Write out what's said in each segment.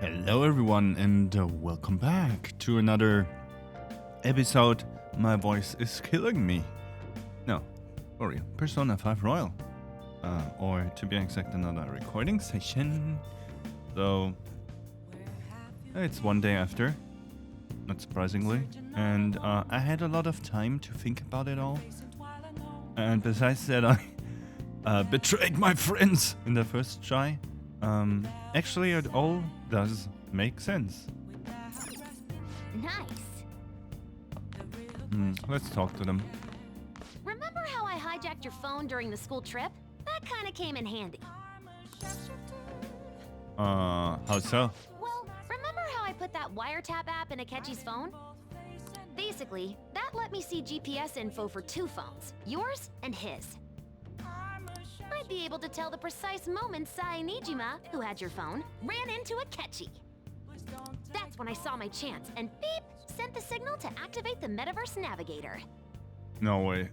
Hello everyone and welcome back to another episode. My voice is killing me. No, for real. Persona 5 Royal. Or to be exact, another recording session. So, it's one day after, not surprisingly. And I had a lot of time to think about it all. And besides that, I betrayed my friends in the first try. Actually, it all does make sense. Nice. Let's talk to them. Remember how I hijacked your phone during the school trip? That kind of came in handy. How so? Well, remember how I put that wiretap app in Akechi's phone? Basically, that let me see GPS info for two phones, yours and his. I'd be able to tell the precise moment Sai Nijima, who had your phone, ran into Akechi. That's when I saw my chance and beep, sent the signal to activate the Metaverse navigator. No way.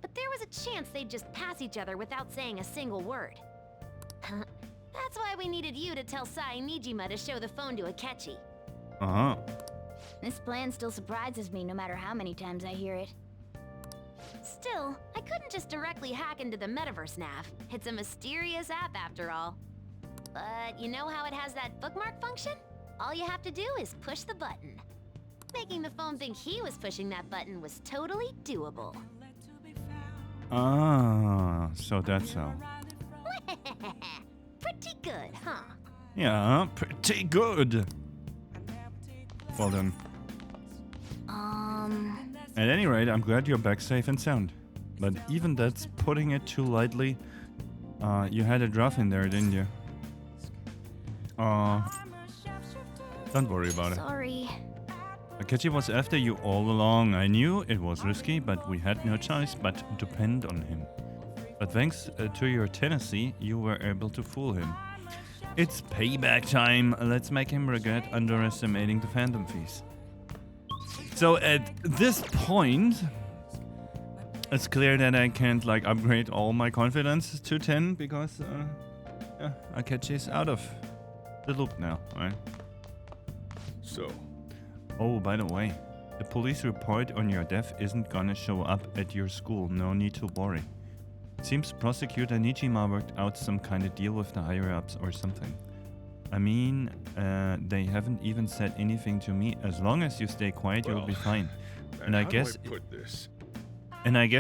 But there was a chance they'd just pass each other without saying a single word. That's why we needed you to tell Sai Nijima to show the phone to Akechi. Uh-huh. This plan still surprises me no matter how many times I hear it. Still, I couldn't just directly hack into the Metaverse nav. It's a mysterious app after all. But you know how it has that bookmark function? All you have to do is push the button. Making the phone think he was pushing that button was totally doable. Ah, so that's how. Pretty good, huh? Yeah, pretty good. Well then. At any rate, I'm glad you're back safe and sound. But even that's putting it too lightly. You had a rough in there, didn't you? Don't worry about it. Sorry. Akechi was after you all along. I knew it was risky, but we had no choice but to depend on him. But thanks to your tenacity, you were able to fool him. It's payback time. Let's make him regret underestimating the Phantom Thieves. So at this point, it's clear that I can't upgrade all my confidence to 10 because Akechi's out of the loop now, right? So, oh, by the way, the police report on your death isn't gonna show up at your school. No need to worry. Seems Prosecutor Nijima worked out some kind of deal with the higher-ups or something. I mean, they haven't even said anything to me. As long as you stay quiet, you'll be fine. And I guess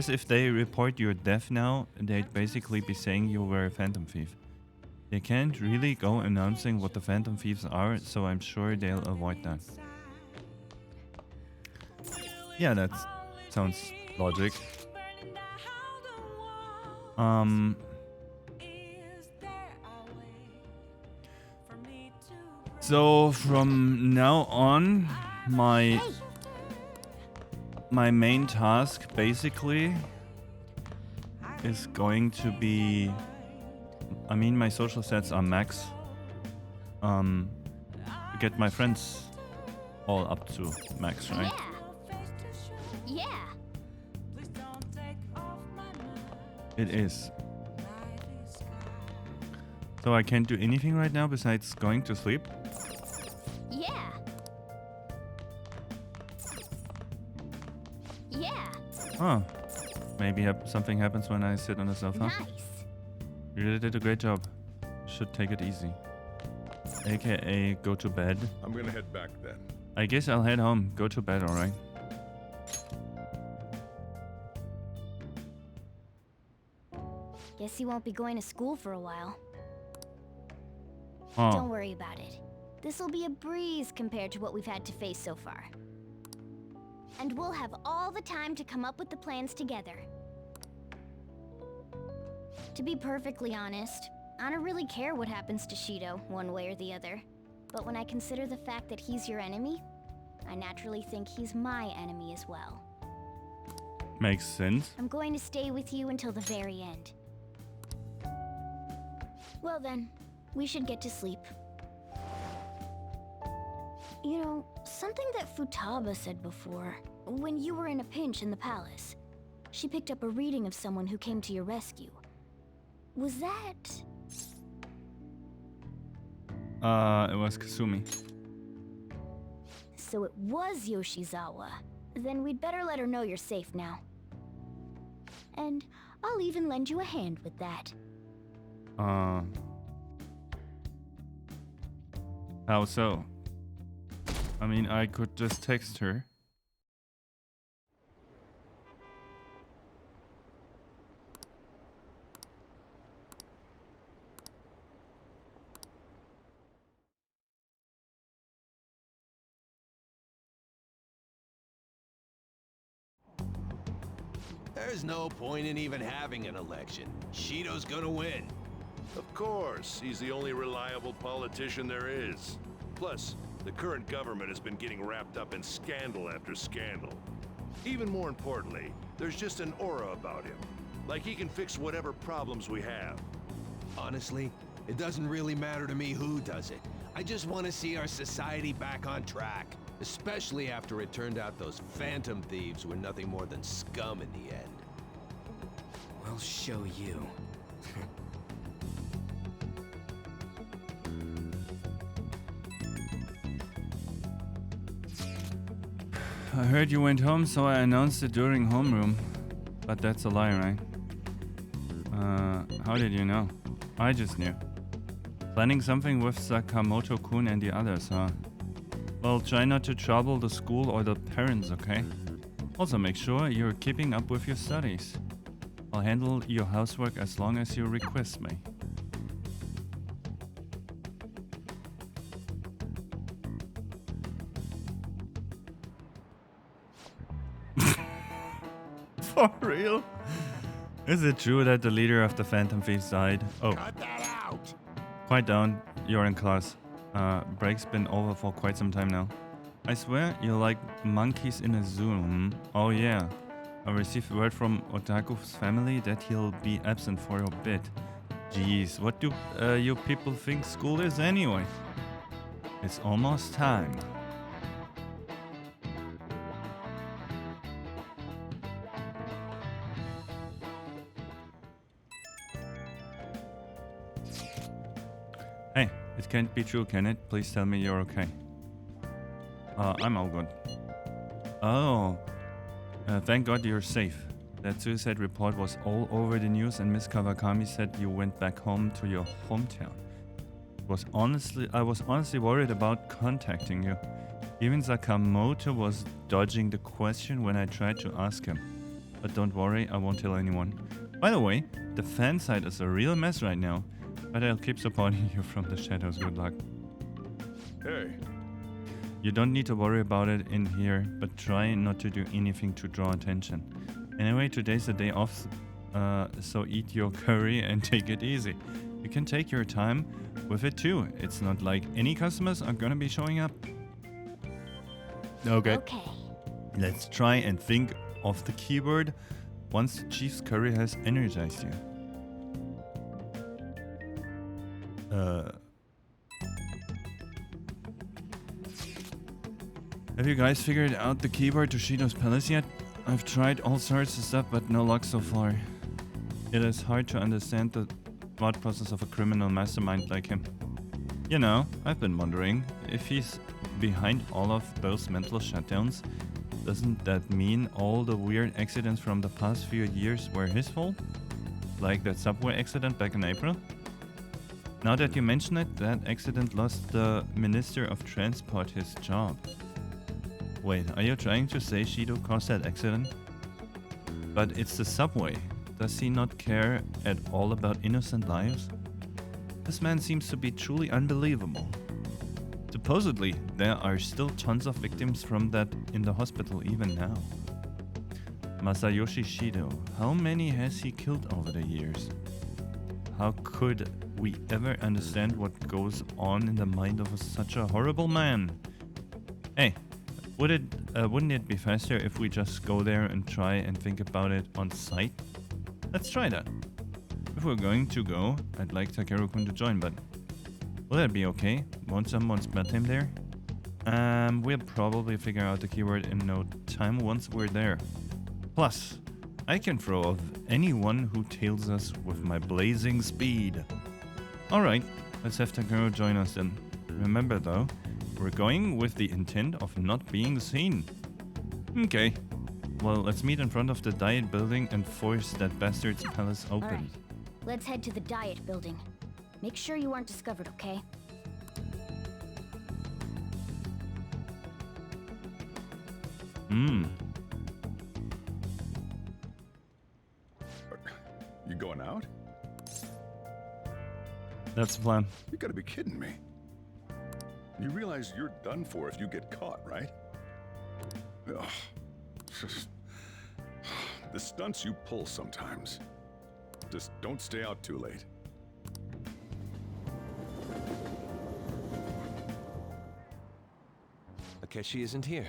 if they report your death now, they'd basically be saying you were a Phantom Thief. They can't really go announcing what the Phantom Thieves are, so I'm sure they'll avoid that. Yeah, that sounds logic. So from now on, my main task basically is going to be, I mean, my social stats are max. Get my friends all up to max, right? Yeah. It is. So I can't do anything right now besides going to sleep? Yeah. Huh. Maybe something happens when I sit on the sofa. Nice. You really did a great job. Should take it easy. AKA go to bed. I'm gonna head back then. I guess I'll head home. Go to bed, alright? Guess he won't be going to school for a while. Huh. Don't worry about it. This'll be a breeze compared to what we've had to face so far. And we'll have all the time to come up with the plans together. To be perfectly honest, I don't really care what happens to Shido, one way or the other. But when I consider the fact that he's your enemy, I naturally think he's my enemy as well. Makes sense. I'm going to stay with you until the very end. Well then, we should get to sleep. You know, something that Futaba said before, when you were in a pinch in the palace, she picked up a reading of someone who came to your rescue. Was that... It was Kasumi. So it was Yoshizawa. Then we'd better let her know you're safe now. And I'll even lend you a hand with that. How so? I mean, I could just text her. There's no point in even having an election. Shido's gonna win. Of course, he's the only reliable politician there is. Plus, the current government has been getting wrapped up in scandal after scandal. Even more importantly, there's just an aura about him. Like he can fix whatever problems we have. Honestly, it doesn't really matter to me who does it. I just want to see our society back on track. Especially after it turned out those Phantom Thieves were nothing more than scum in the end. We'll show you. I heard you went home, so I announced it during homeroom. But that's a lie, right? How did you know? I just knew. Planning something with Sakamoto-kun and the others, huh? Well, try not to trouble the school or the parents, okay? Also, make sure you're keeping up with your studies. I'll handle your housework as long as you request me. For real? Is it true that the leader of the Phantom Thieves died? Oh. Cut that out! Quiet down, you're in class. Break's been over for quite some time now. I swear you're like monkeys in a zoo, hmm? Oh yeah. I received word from Otaku's family that he'll be absent for a bit. Jeez, what do you people think school is anyway? It's almost time. Hey, it can't be true, can it? Please tell me you're okay. I'm all good. Oh, thank God you're safe. That suicide report was all over the news and Miss Kawakami said you went back home to your hometown. I was honestly worried about contacting you. Even Sakamoto was dodging the question when I tried to ask him. But don't worry, I won't tell anyone. By the way, the fan site is a real mess right now. But I'll keep supporting you from the shadows. Good luck. Hey. You don't need to worry about it in here, but try not to do anything to draw attention. Anyway, today's a day off, so eat your curry and take it easy. You can take your time with it too. It's not like any customers are gonna be showing up. Okay. Let's try and think of the keyword once the chief's curry has energized you. Have you guys figured out the keyboard to Shido's palace yet? I've tried all sorts of stuff, but no luck so far. It is hard to understand the thought process of a criminal mastermind like him. You know, I've been wondering, if he's behind all of those mental shutdowns, doesn't that mean all the weird accidents from the past few years were his fault? Like that subway accident back in April? Now that you mention it, that accident lost the Minister of Transport his job. Wait, are you trying to say Shido caused that accident? But it's the subway. Does he not care at all about innocent lives? This man seems to be truly unbelievable. Supposedly, there are still tons of victims from that in the hospital even now. Masayoshi Shido, how many has he killed over the years? How could we ever understand what goes on in the mind of such a horrible man? Hey, wouldn't it be faster if we just go there and try and think about it on site? Let's try that. If we're going to go, I'd like Takeru-kun to join, but will that be okay? Won't someone spot him there? We'll probably figure out the keyword in no time once we're there. Plus, I can throw off anyone who tails us with my blazing speed. Alright, let's have Takeru join us then. Remember though, we're going with the intent of not being seen. Okay. Well, let's meet in front of the Diet building and force that bastard's palace open. Alright, let's head to the Diet building. Make sure you aren't discovered, okay? You going out? That's the plan. You gotta be kidding me. You realize you're done for if you get caught, right? Ugh. The stunts you pull sometimes. Just don't stay out too late. Akechi isn't here.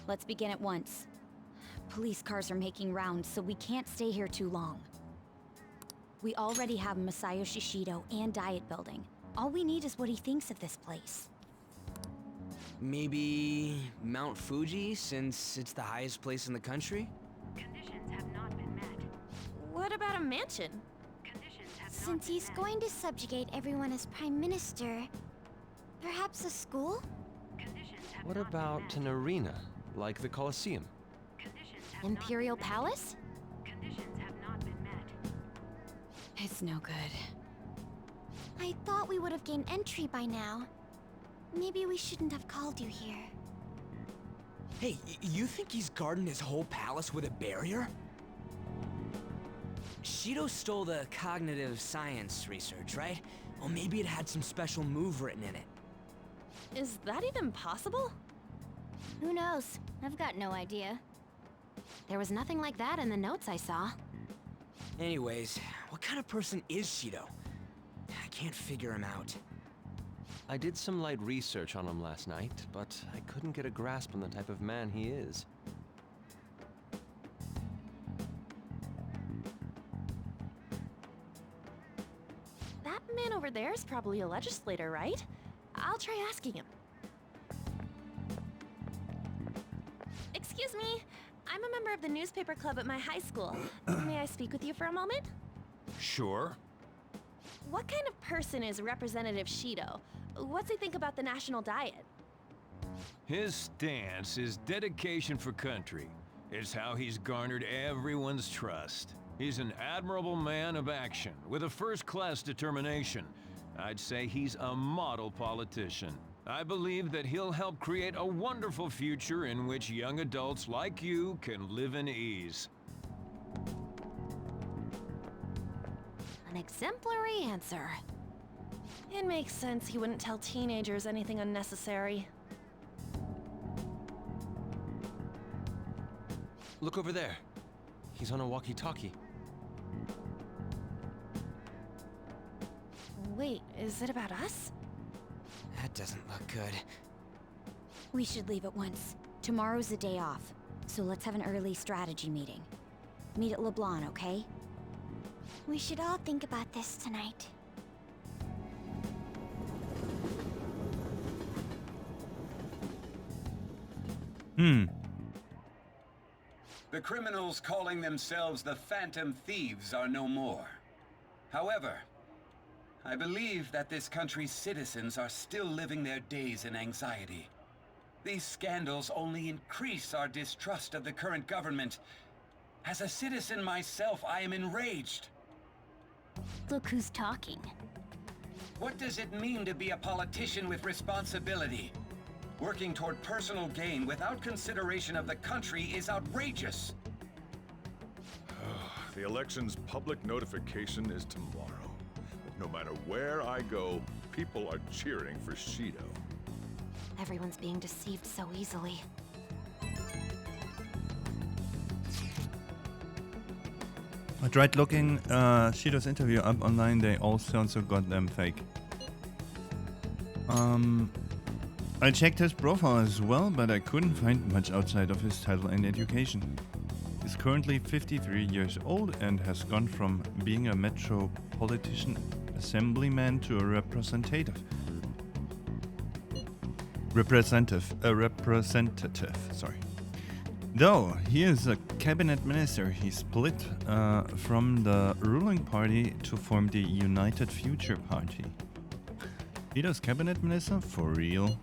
Let's begin at once. Police cars are making rounds, so we can't stay here too long. We already have Masayoshi Shido and Diet building. All we need is what he thinks of this place. Maybe Mount Fuji, since it's the highest place in the country? Conditions have not been met. What about a mansion? Conditions have not Since been he's met. going to subjugate everyone as Prime Minister, perhaps a school? Conditions have What not been about met. an arena, like the Colosseum? Conditions have Imperial not been Palace? met. Conditions have not been met. It's no good. I thought we would have gained entry by now. Maybe we shouldn't have called you here. Hey, you think he's guarding his whole palace with a barrier? Shido stole the cognitive science research, right? Well, maybe it had some special move written in it. Is that even possible? Who knows? I've got no idea. There was nothing like that in the notes I saw. Anyways, what kind of person is Shido? I can't figure him out. I did some light research on him last night, but I couldn't get a grasp on the type of man he is. That man over there is probably a legislator, right? I'll try asking him. Excuse me, I'm a member of the newspaper club at my high school. May I speak with you for a moment? Sure. What kind of person is Representative Shido? What's he think about the national diet? His stance is dedication for country. It's how he's garnered everyone's trust. He's an admirable man of action, with a first-class determination. I'd say he's a model politician. I believe that he'll help create a wonderful future in which young adults like you can live in ease. An exemplary answer. It makes sense he wouldn't tell teenagers anything unnecessary. Look over there. He's on a walkie-talkie. Wait, is it about us? That doesn't look good. We should leave at once. Tomorrow's the day off, so let's have an early strategy meeting. Meet at LeBlanc, okay? We should all think about this tonight. The criminals calling themselves the Phantom Thieves are no more. However, I believe that this country's citizens are still living their days in anxiety. These scandals only increase our distrust of the current government. As a citizen myself, I am enraged. Look who's talking. What does it mean to be a politician with responsibility? Working toward personal gain without consideration of the country is outrageous. The election's public notification is tomorrow. But no matter where I go, people are cheering for Shido. Everyone's being deceived so easily. I tried looking Shido's interview up online, they all sound so goddamn fake. I checked his profile as well, but I couldn't find much outside of his title and education. He's currently 53 years old and has gone from being a metropolitan assemblyman to a representative, sorry. Though he is a cabinet minister, he split from the ruling party to form the United Future Party. Shido's cabinet minister? For real?